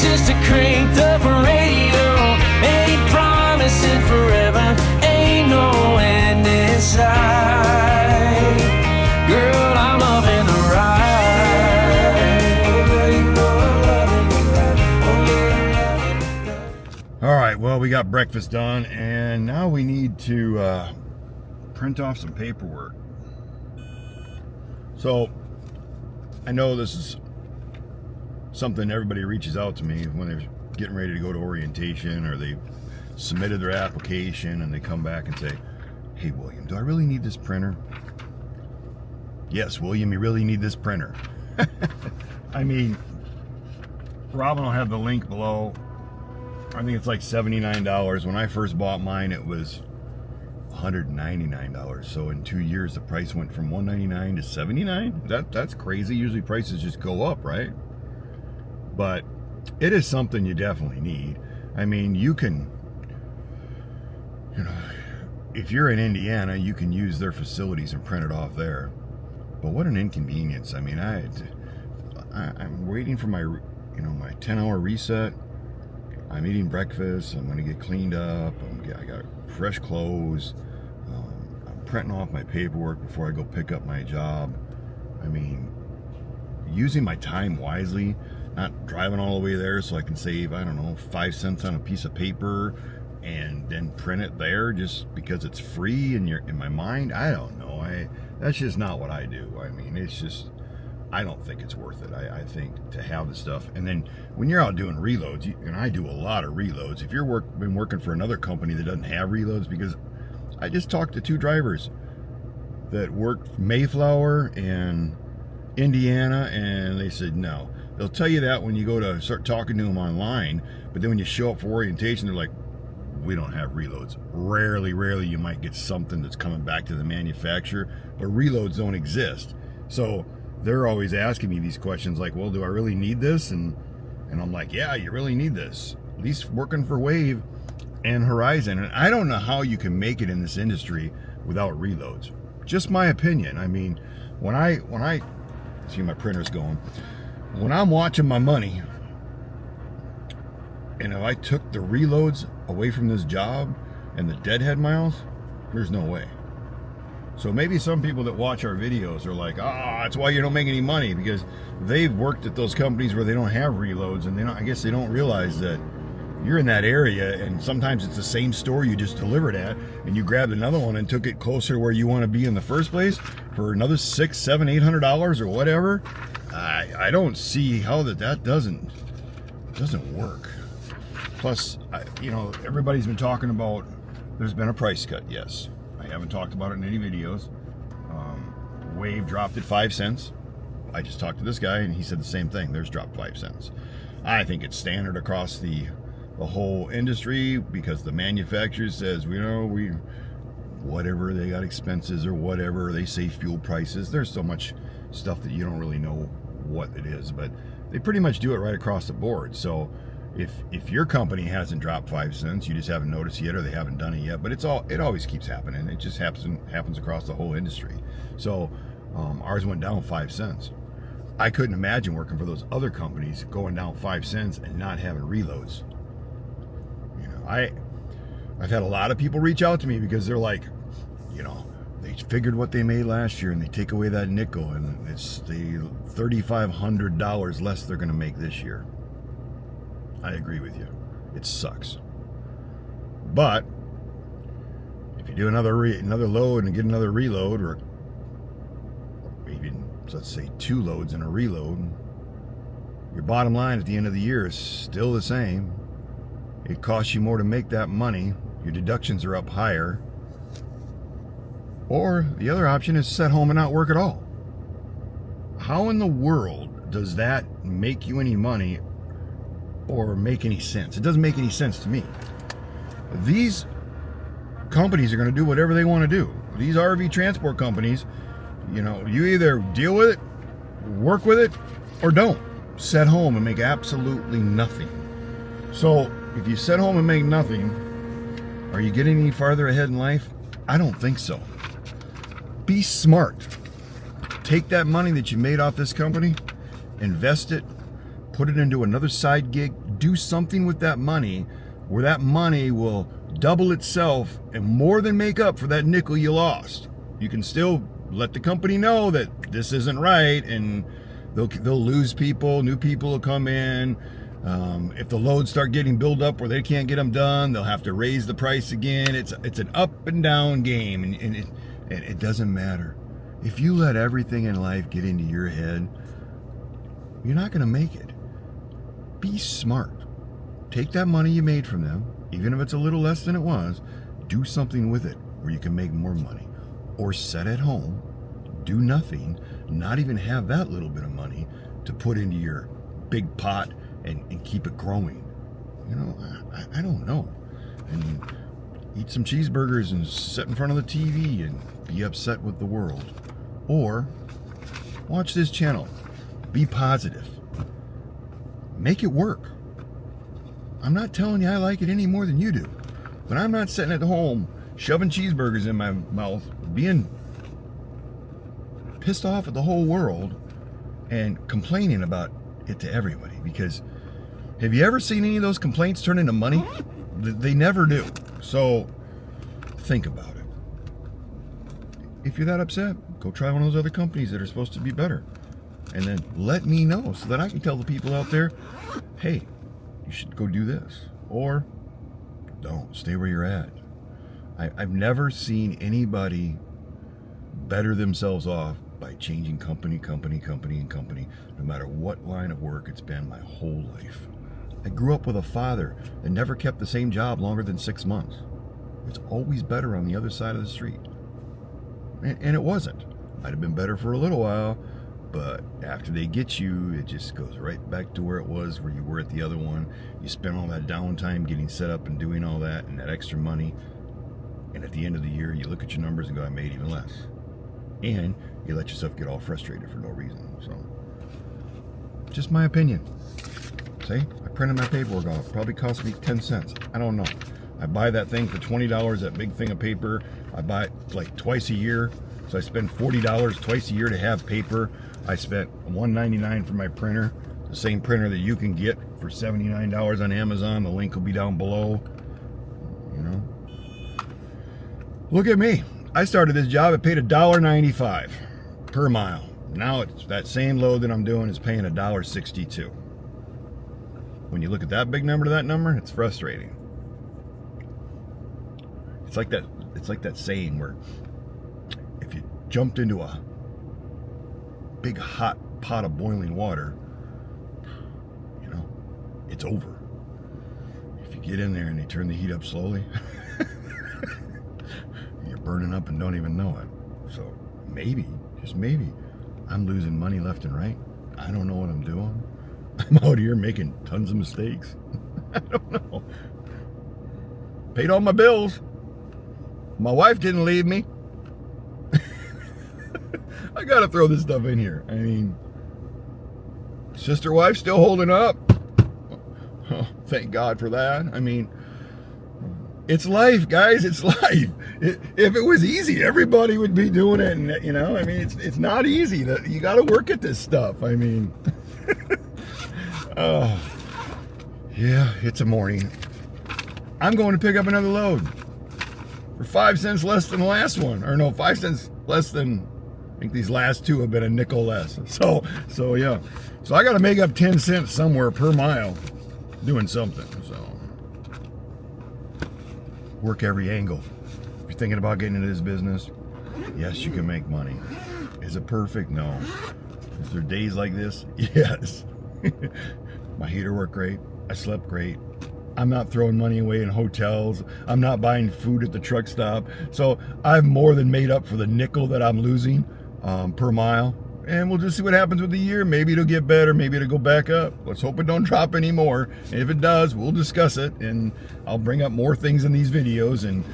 It's just a cranked up radio. Ain't promising forever. Ain't no end in sight. Girl, I'm loving the ride. All right, well, we got breakfast done, and now we need to print off some paperwork. So I know this is something everybody reaches out to me when they're getting ready to go to orientation, or they submitted their application and they come back and say, hey, William, do I really need this printer? Yes, William, you really need this printer. I mean, Robin will have the link below. I think it's like $79. When I first bought mine, it was $199. So in 2 years, the price went from $199 to $79. That's crazy. Usually prices just go up, right? But it is something you definitely need. I mean, you can, if you're in Indiana, you can use their facilities and print it off there. But what an inconvenience. I mean, I'm waiting for my, my 10-hour reset. I'm eating breakfast. I'm going to get cleaned up. I got fresh clothes. I'm printing off my paperwork before I go pick up my job. I mean, using my time wisely, not driving all the way there so I can save, I don't know, 5 cents on a piece of paper and then print it there just because it's free in my mind. I don't know. That's just not what I do. I mean, it's just, I don't think it's worth it. I think to have the stuff, and then when you're out doing reloads, and I do a lot of reloads. If you're been working for another company that doesn't have reloads, because I just talked to 2 drivers that worked Mayflower and Indiana, and they said no. They'll tell you that when you go to start talking to them online, but then when you show up for orientation, they're like, we don't have reloads. Rarely you might get something that's coming back to the manufacturer, but reloads don't exist. So they're always asking me these questions like, well, do I really need this? And I'm like, yeah, you really need this. At least working for Wave and Horizon. And I don't know how you can make it in this industry without reloads. Just my opinion. I mean, when I see my printer's going, when I'm watching my money, and if I took the reloads away from this job and the deadhead miles, there's no way. So maybe some people that watch our videos are like, that's why you don't make any money, because they've worked at those companies where they don't have reloads, and I guess they don't realize that you're in that area, and sometimes it's the same store you just delivered at, and you grabbed another one and took it closer to where you want to be in the first place for another $600, $700, $800 or whatever. I don't see how that doesn't work. Plus, everybody's been talking about there's been a price cut. Yes. I haven't talked about it in any videos. Wave dropped it 5 cents. I just talked to this guy and he said the same thing. Theirs dropped 5 cents. I think it's standard across the whole industry because the manufacturer says, whatever, they got expenses or whatever, they say fuel prices. There's so much stuff that you don't really know what it is, but they pretty much do it right across the board. So if your company hasn't dropped 5 cents, you just haven't noticed yet, or they haven't done it yet. But it always keeps happening. It just happens across the whole industry. So ours went down 5 cents. I couldn't imagine working for those other companies going down 5 cents and not having reloads. I've had a lot of people reach out to me because they're like, they figured what they made last year and they take away that nickel and it's the $3,500 less they're going to make this year. I agree with you. It sucks. But if you do another load and get another reload, or even, let's say, 2 loads and a reload, your bottom line at the end of the year is still the same. It costs you more to make that money. Your deductions are up higher. Or the other option is sit home and not work at all. How in the world does that make you any money or make any sense? It doesn't make any sense to me. These companies are going to do whatever they want to do. These RV transport companies, you either deal with it, work with it, or don't. Sit home and make absolutely nothing. So if you sit home and make nothing, are you getting any farther ahead in life? I don't think so. Be smart. Take that money that you made off this company, invest it, put it into another side gig, do something with that money where that money will double itself and more than make up for that nickel you lost. You can still let the company know that this isn't right, and they'll lose people, new people will come in. If the loads start getting built up where they can't get them done, they'll have to raise the price again. It's an up and down game, and it doesn't matter. If you let everything in life get into your head, you're not going to make it. Be smart. Take that money you made from them, even if it's a little less than it was, do something with it where you can make more money. Or sit at home, do nothing, not even have that little bit of money to put into your big pot and keep it growing. You know, I don't know. I mean, eat some cheeseburgers and sit in front of the TV and be upset with the world. Or watch this channel. Be positive. Make it work. I'm not telling you I like it any more than you do, but I'm not sitting at home shoving cheeseburgers in my mouth, being pissed off at the whole world and complaining about it to everybody. Because have you ever seen any of those complaints turn into money? They never do. So think about it. If you're that upset, go try one of those other companies that are supposed to be better. And then let me know so that I can tell the people out there, hey, you should go do this. Or don't. Stay where you're at. I've never seen anybody better themselves off by changing company, no matter what line of work it's been my whole life. I grew up with a father that never kept the same job longer than 6 months. It's always better on the other side of the street. And it wasn't. Might have been better for a little while, but after they get you, it just goes right back to where it was, where you were at the other one. You spend all that downtime getting set up and doing all that and that extra money. And at the end of the year, you look at your numbers and go, I made even less. And you let yourself get all frustrated for no reason. So, just my opinion. See, I printed my paperwork off. Probably cost me 10 cents. I don't know. I buy that thing for $20, that big thing of paper. I buy it like twice a year. So I spend $40 twice a year to have paper. I spent $1.99 for my printer. The same printer that you can get for $79 on Amazon. The link will be down below. You know. Look at me. I started this job, it paid $1.95 per mile. Now it's that same load that I'm doing is paying $1.62. When you look at that big number to that number, it's frustrating. It's like that saying where if you jumped into a big hot pot of boiling water, you know, it's over. If you get in there and they turn the heat up slowly, you're burning up and don't even know it. So maybe, just maybe, I'm losing money left and right. I don't know what I'm doing. I'm out here making tons of mistakes. I don't know. Paid all my bills. My wife didn't leave me. I gotta throw this stuff in here. I mean, sister wife still holding up. Oh, thank God for that. I mean, it's life, guys. It's life. If it was easy, everybody would be doing it. And you know, I mean, it's not easy. You got to work at this stuff. I mean, oh, yeah, it's a morning. I'm going to pick up another load for 5 cents less than the last one, or no, 5 cents less than. I think these last two have been a nickel less. So yeah. So I got to make up 10 cents somewhere per mile doing something. So work every angle. If you're thinking about getting into this business, yes, you can make money. Is it perfect? No. Is there days like this? Yes. My heater worked great. I slept great. I'm not throwing money away in hotels. I'm not buying food at the truck stop. So I've more than made up for the nickel that I'm losing per mile. And we'll just see what happens with the year. Maybe it'll get better. Maybe it'll go back up. Let's hope it don't drop anymore. And if it does, we'll discuss it. And I'll bring up more things in these videos and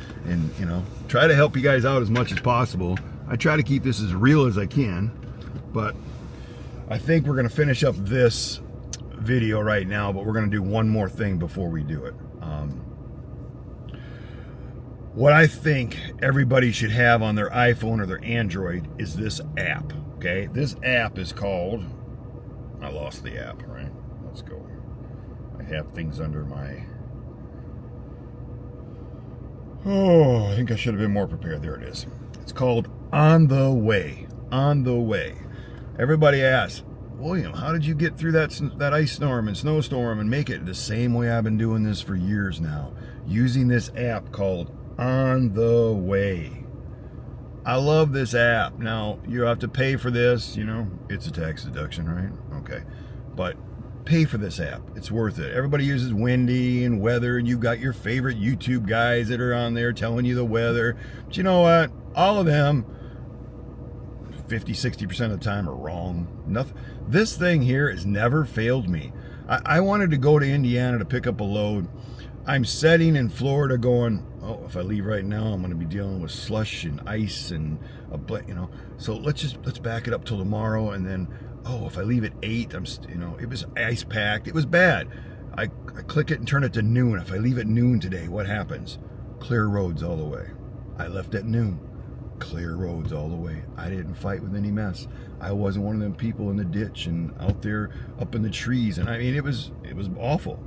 you know, try to help you guys out as much as possible. I try to keep this as real as I can. But I think we're going to finish up this video right now. But we're going to do one more thing before we do it. What I think everybody should have on their iPhone or their Android is this app. Okay, this app is called, I lost the app, right? Let's go. I have things under my... Oh, I think I should have been more prepared. There it is. It's called On the Way. On the Way. Everybody asks, William, how did you get through that ice storm and snowstorm and make it the same way I've been doing this for years now? Using this app called On the Way. I love this app. Now, you have to pay for this, you know. It's a tax deduction, right? Okay. But pay for this app. It's worth it. Everybody uses Windy and weather, and you've got your favorite YouTube guys that are on there telling you the weather. But you know what? All of them, 50-60% of the time, are wrong. Nothing. This thing here has never failed me. I wanted to go to Indiana to pick up a load. I'm sitting in Florida going, oh, if I leave right now, I'm going to be dealing with slush and ice and you know. So let's back it up till tomorrow, and then, oh, if I leave at 8, it was ice packed. It was bad. I click it and turn it to noon. If I leave at noon today, what happens? Clear roads all the way. I left at noon. Clear roads all the way. I didn't fight with any mess. I wasn't one of them people in the ditch and out there up in the trees. And I mean, it was awful.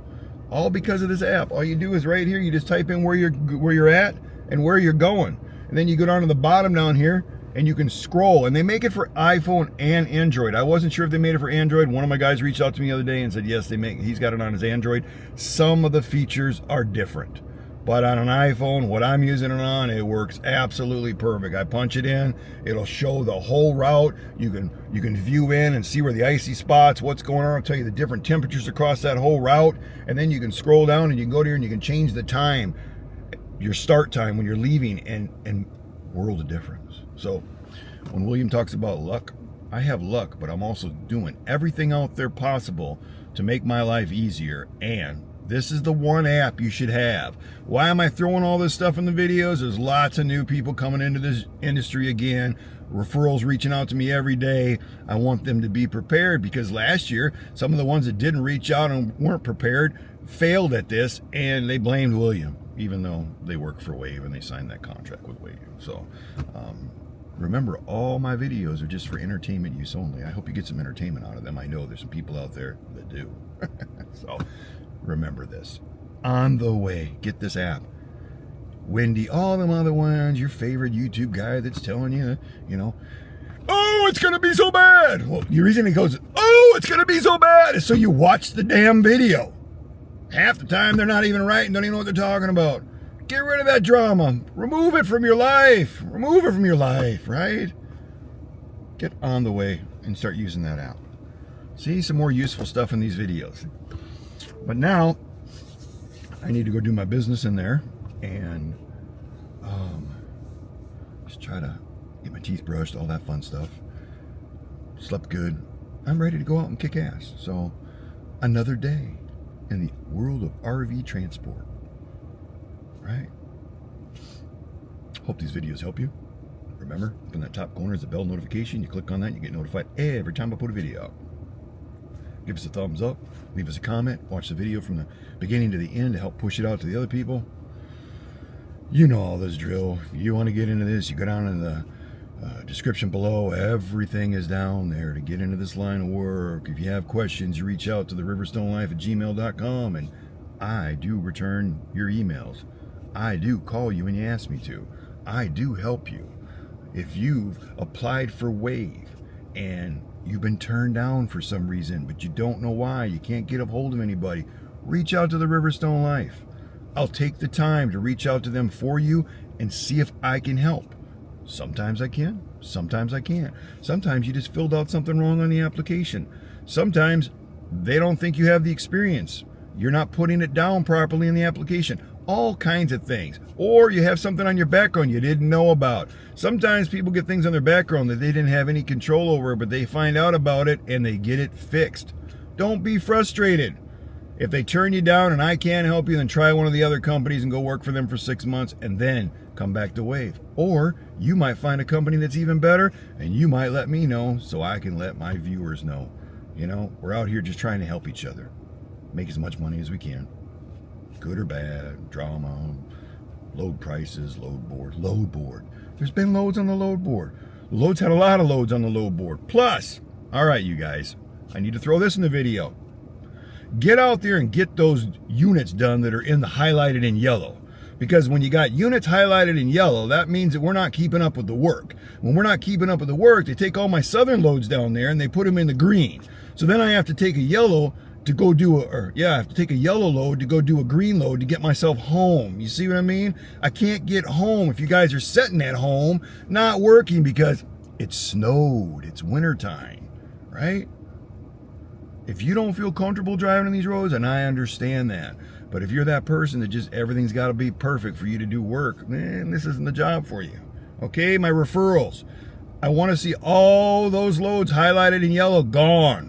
All because of this app. All you do is right here, you just type in where you're at and where you're going. And then you go down to the bottom down here and you can scroll. And they make it for iPhone and Android. I wasn't sure if they made it for Android. One of my guys reached out to me the other day and said, yes, he's got it on his Android. Some of the features are different. But on an iPhone, what I'm using it on, it works absolutely perfect. I punch it in, it'll show the whole route. You can view in and see where the icy spots, what's going on. I'll tell you the different temperatures across that whole route. And then you can scroll down and you can go here and you can change the time, your start time when you're leaving, and world of difference. So when William talks about luck, I have luck, but I'm also doing everything out there possible to make my life easier, and this is the one app you should have. Why am I throwing all this stuff in the videos? There's lots of new people coming into this industry again. Referrals reaching out to me every day. I want them to be prepared, because last year, some of the ones that didn't reach out and weren't prepared failed at this, and they blamed William, even though they work for Wave and they signed that contract with Wave. So remember, all my videos are just for entertainment use only. I hope you get some entertainment out of them. I know there's some people out there that do. So remember this. On the Way. Get this app. Wendy, all them other ones, your favorite YouTube guy that's telling you, oh, it's going to be so bad. Well, the reason he goes, oh, it's going to be so bad, is so you watch the damn video. Half the time they're not even right and don't even know what they're talking about. Get rid of that drama. Remove it from your life. Remove it from your life, right? Get On the Way and start using that app. See some more useful stuff in these videos. But now, I need to go do my business in there and just try to get my teeth brushed, all that fun stuff. Slept good. I'm ready to go out and kick ass. So, another day in the world of RV transport. Right? Hope these videos help you. Remember, up in that top corner is a bell notification. You click on that, you get notified every time I put a video out. Give us a thumbs up, leave us a comment, watch the video from the beginning to the end to help push it out to the other people. You know all this drill. If you want to get into this, you go down in the description below. Everything is down there to get into this line of work. If you have questions, you reach out to the riverstonelife@gmail.com, and I do return your emails. I do call you when you ask me to. I do help you. If you've applied for Wave and you've been turned down for some reason, but you don't know why, you can't get a hold of anybody, reach out to the Riverstone Life. I'll take the time to reach out to them for you and see if I can help. Sometimes I can, sometimes I can't. Sometimes you just filled out something wrong on the application. Sometimes they don't think you have the experience. You're not putting it down properly in the application. All kinds of things. Or you have something on your background you didn't know about. Sometimes people get things on their background that they didn't have any control over, but they find out about it and they get it fixed. Don't be frustrated. If they turn you down and I can't help you, then try one of the other companies and go work for them for 6 months and then come back to Wave. Or you might find a company that's even better and you might let me know so I can let my viewers know. We're out here just trying to help each other. Make as much money as we can. Good or bad, drama, load prices, load board. There's been loads on the load board. Loads had a lot of loads on the load board. Plus, all right, you guys, I need to throw this in the video. get out there and get those units done that are in the highlighted in yellow. Because when you got units highlighted in yellow, that means that we're not keeping up with the work. When we're not keeping up with the work, they take all my southern loads down there and they put them in the green. So then I have to take a yellow to go do I have to take a yellow load to go do a green load to get myself home. You see what I mean? I can't get home if you guys are sitting at home not working because it snowed. It's wintertime, right? If you don't feel comfortable driving on these roads, and I understand that, but if you're that person that just everything's got to be perfect for you to do work, man, this isn't the job for you. Okay, my referrals. I want to see all those loads highlighted in yellow gone.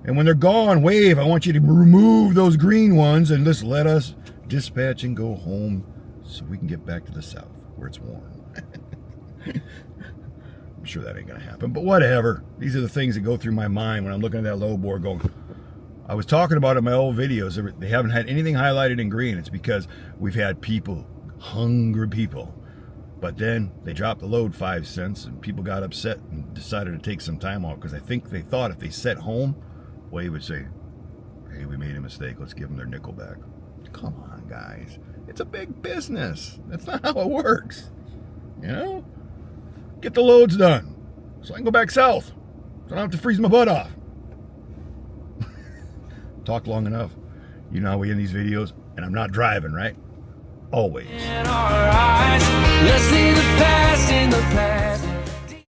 And when they're gone, wave. I want you to remove those green ones and just let us dispatch and go home so we can get back to the south where it's warm. I'm sure that ain't going to happen, but whatever. These are the things that go through my mind when I'm looking at that low board going, I was talking about it in my old videos. They haven't had anything highlighted in green. It's because we've had people, hungry people. But then they dropped the load 5 cents and people got upset and decided to take some time off because I think they thought if they sat home, Wade would say, hey, we made a mistake. Let's give them their nickel back. Come on, guys. It's a big business. That's not how it works. You know? Get the loads done so I can go back south. So I don't have to freeze my butt off. Talk long enough. You know how we end these videos, and I'm not driving, right? Always. In our eyes, let's leave the past in the past.